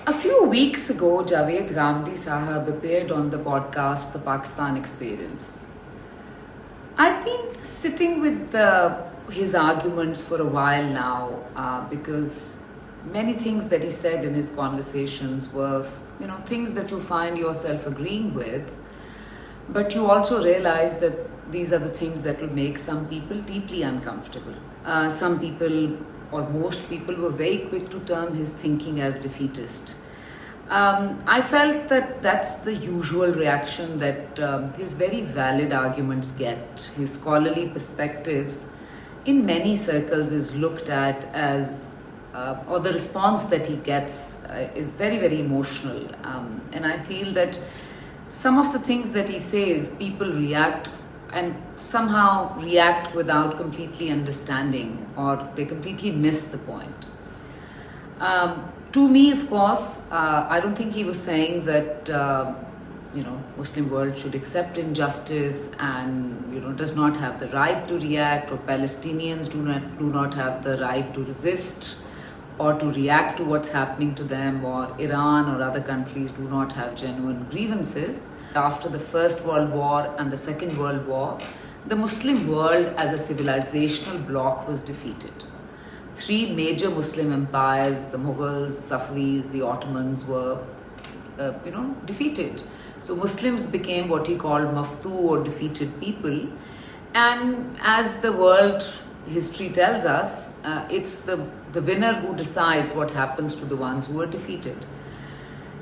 A few weeks ago, Javed Ahmad Sahib appeared on the podcast The Pakistan Experience. I've been sitting with his arguments for a while now because many things that he said in his conversations were, things that you find yourself agreeing with, but you also realize that these are the things that will make some people deeply uncomfortable. Some people, or most people, were very quick to term his thinking as defeatist. I felt that that's the usual reaction that his very valid arguments get. His scholarly perspectives in many circles is looked at as, or the response that he gets is very, very emotional. And I feel that some of the things that he says, people react and somehow react without completely understanding, or they completely miss the point. To me, of course, I don't think he was saying that Muslim world should accept injustice and does not have the right to react, or Palestinians do not have the right to resist or to react to what's happening to them, or Iran or other countries do not have genuine grievances. After the First World War and the Second World War, the Muslim world as a civilizational bloc was defeated. Three major Muslim empires, the Mughals, Safavids, the Ottomans, were defeated. So Muslims became what he called maftu, or defeated people. And as the world history tells us, it's the winner who decides what happens to the ones who are defeated.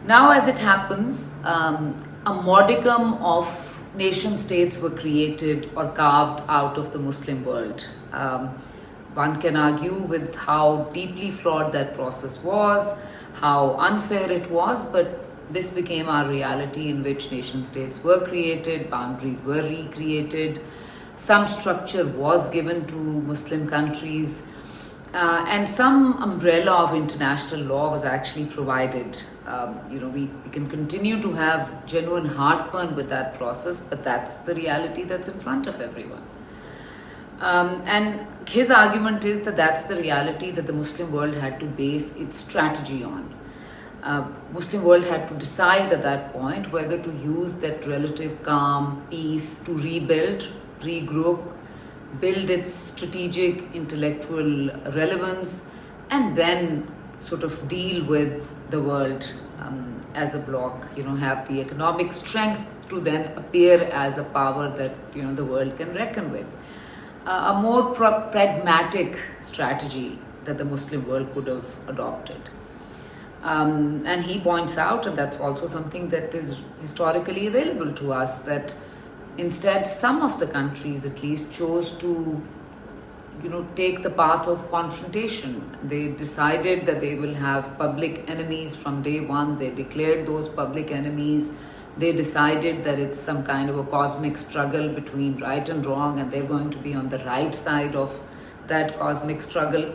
Now, as it happens, a modicum of nation states were created or carved out of the Muslim world. One can argue with how deeply flawed that process was, how unfair it was, but this became our reality, in which nation states were created, boundaries were recreated, some structure was given to Muslim countries, and some umbrella of international law was actually provided. We can continue to have genuine heartburn with that process, but that's the reality that's in front of everyone. And his argument is that that's the reality that the Muslim world had to base its strategy on. Muslim world had to decide at that point whether to use that relative calm, peace to rebuild, regroup, build its strategic intellectual relevance, and then sort of deal with the world as a bloc, have the economic strength to then appear as a power that the world can reckon with. A more pragmatic strategy that the Muslim world could have adopted. And he points out, and that's also something that is historically available to us, that instead some of the countries at least chose to take the path of confrontation. They decided that they will have public enemies from day one. They declared those public enemies. They decided that it's some kind of a cosmic struggle between right and wrong, and they're going to be on the right side of that cosmic struggle.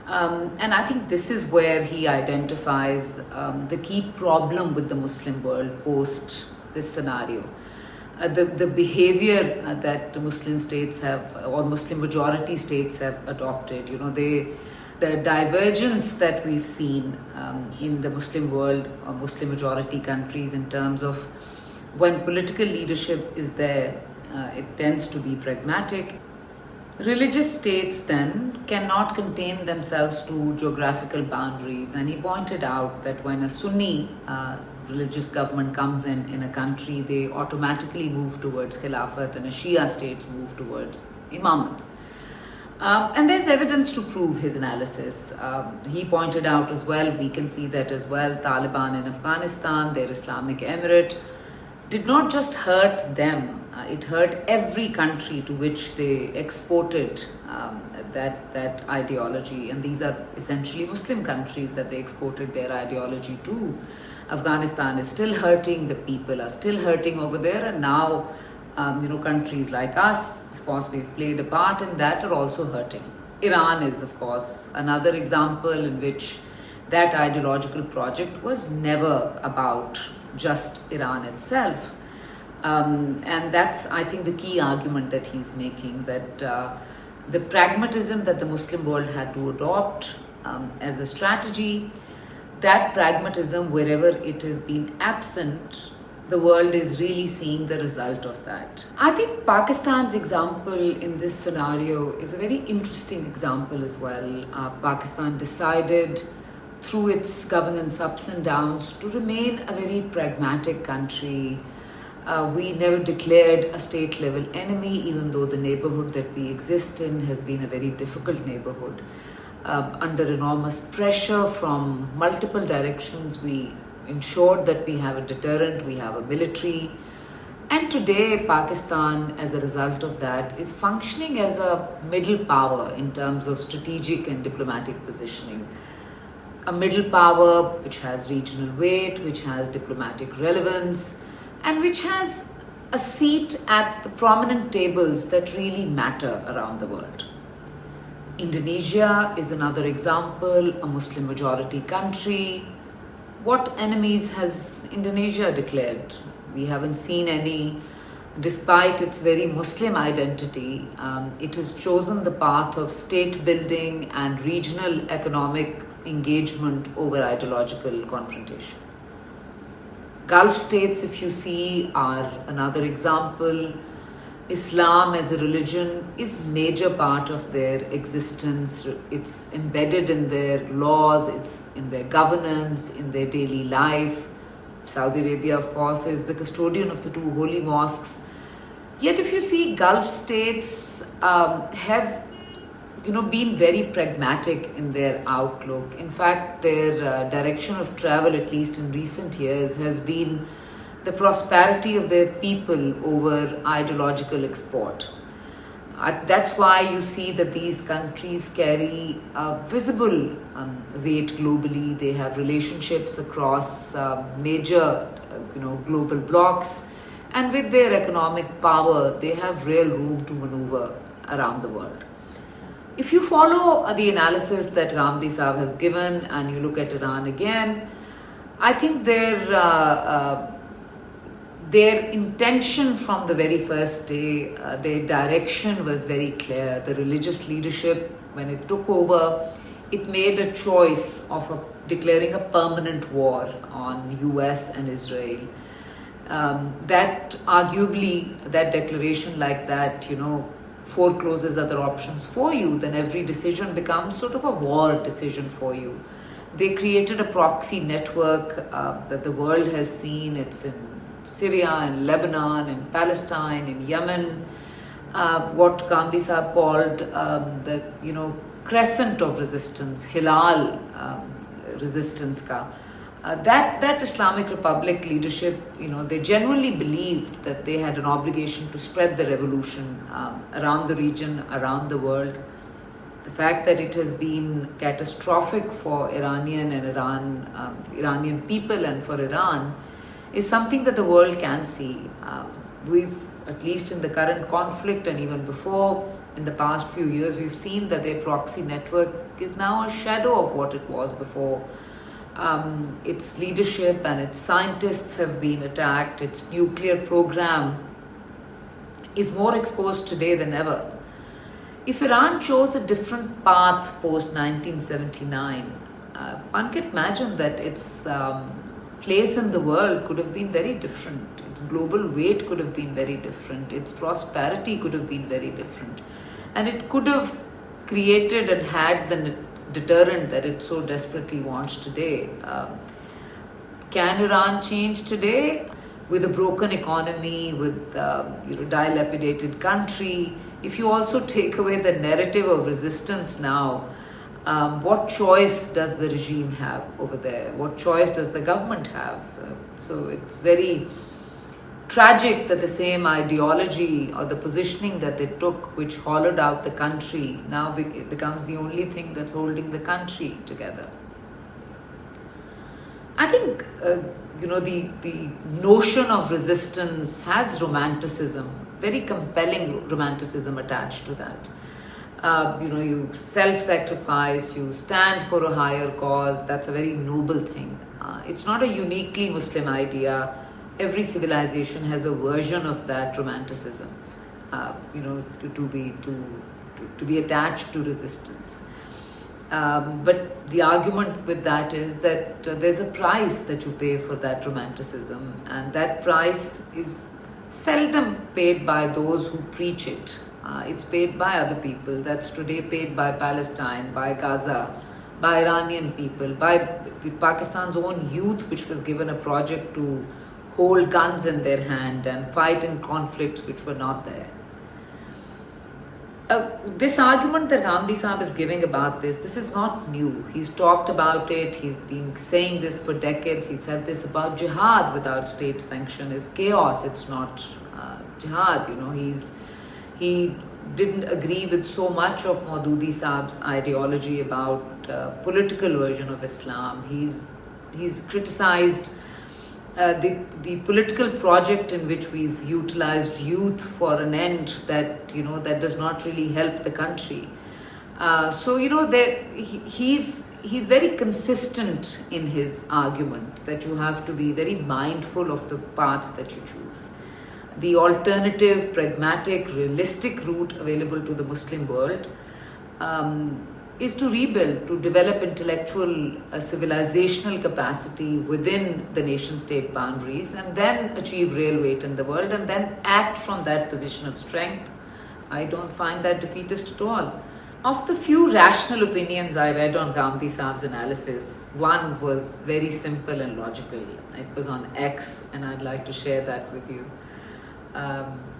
And I think this is where he identifies the key problem with the Muslim world post this scenario. The behavior that the Muslim states have, or Muslim majority states have adopted, the divergence that we've seen in the Muslim world or Muslim majority countries in terms of when political leadership is there, it tends to be pragmatic. Religious states then cannot contain themselves to geographical boundaries, and he pointed out that when a Sunni religious government comes in a country, they automatically move towards Khilafat, and a Shia states move towards Imamat. And there's evidence to prove his analysis. He pointed out as well, we can see that as well, Taliban in Afghanistan, their Islamic Emirate, did not just hurt them, it hurt every country to which they exported that ideology. And these are essentially Muslim countries that they exported their ideology to. Afghanistan is still hurting, the people are still hurting over there, and now countries like us, of course, we've played a part in that, are also hurting. Iran is, of course, another example in which that ideological project was never about just Iran itself. And that's, I think, the key argument that he's making, that the pragmatism that the Muslim world had to adopt as a strategy that pragmatism, wherever it has been absent, the world is really seeing the result of that. I think Pakistan's example in this scenario is a very interesting example as well. Pakistan decided through its governance ups and downs to remain a very pragmatic country. We never declared a state level enemy, even though the neighborhood that we exist in has been a very difficult neighborhood. Under enormous pressure from multiple directions, we ensured that we have a deterrent, we have a military. And today, Pakistan, as a result of that, is functioning as a middle power in terms of strategic and diplomatic positioning. A middle power which has regional weight, which has diplomatic relevance, and which has a seat at the prominent tables that really matter around the world. Indonesia is another example, a Muslim majority country. What enemies has Indonesia declared? We haven't seen any. Despite its very Muslim identity, it has chosen the path of state building and regional economic engagement over ideological confrontation. Gulf states, if you see, are another example. Islam as a religion is major part of their existence. It's embedded in their laws, it's in their governance, in their daily life. Saudi Arabia, of course, is the custodian of the two holy mosques. Yet if you see, Gulf states have been very pragmatic in their outlook. In fact, their direction of travel, at least in recent years, has been the prosperity of their people over ideological export. That's why you see that these countries carry a visible weight globally. They have relationships across major global blocs, and with their economic power, they have real room to maneuver around the world. If you follow the analysis that Ghamidi Sahib has given and you look at Iran again, I think their intention from the very first day, their direction was very clear. The religious leadership, when it took over, it made a choice of declaring a permanent war on US and Israel. That arguably, that declaration like that, forecloses other options for you, then every decision becomes sort of a war decision for you. They created a proxy network that the world has seen. It's in Syria, in Lebanon, in Palestine, in Yemen, what Ghamidi Sahib called the crescent of resistance, Hilal resistance ka. That Islamic Republic leadership, they genuinely believed that they had an obligation to spread the revolution around the region, around the world. The fact that it has been catastrophic for Iranian people and for Iran is something that the world can see. We've, at least in the current conflict and even before, in the past few years, we've seen that their proxy network is now a shadow of what it was before. Its leadership and its scientists have been attacked. Its nuclear program is more exposed today than ever. If Iran chose a different path post 1979, one can imagine that its place in the world could have been very different. Its global weight could have been very different. Its prosperity could have been very different. And it could have created and had the deterrent that it so desperately wants today. Can Iran change today? With a broken economy, with dilapidated country, if you also take away the narrative of resistance now, what choice does the regime have over there? What choice does the government have? So it's very tragic that the same ideology or the positioning that they took, which hollowed out the country, now becomes the only thing that's holding the country together. I think, the notion of resistance has romanticism, very compelling romanticism attached to that. You self-sacrifice, you stand for a higher cause. That's a very noble thing. It's not a uniquely Muslim idea. Every civilization has a version of that romanticism, to be attached to resistance. But the argument with that is that there's a price that you pay for that romanticism, and that price is seldom paid by those who preach it. It's paid by other people. That's today paid by Palestine, by Gaza, by Iranian people, by Pakistan's own youth, which was given a project to hold guns in their hand and fight in conflicts which were not there. This argument that Ghamidi Sahib is giving about this is not new. He's talked about it. He's been saying this for decades. He said this about jihad without state sanction is chaos. It's not jihad. He didn't agree with so much of Maududi Sahib's ideology about political version of Islam. He's criticized the political project in which we've utilized youth for an end that does not really help the country. He's very consistent in his argument that you have to be very mindful of the path that you choose. The alternative, pragmatic, realistic route available to the Muslim world is to rebuild, to develop intellectual, civilizational capacity within the nation-state boundaries, and then achieve real weight in the world, and then act from that position of strength. I don't find that defeatist at all. Of the few rational opinions I read on Ghamidi Sahib's analysis, one was very simple and logical. It was on X, and I'd like to share that with you.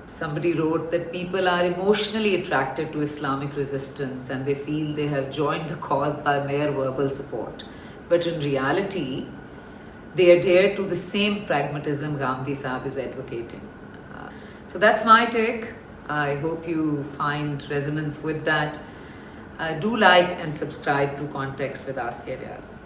Somebody wrote that people are emotionally attracted to Islamic resistance and they feel they have joined the cause by mere verbal support. But in reality, they adhere to the same pragmatism Ghamidi Sahib is advocating. So that's my take. I hope you find resonance with that. Do like and subscribe to Context with AasiyaRiaz.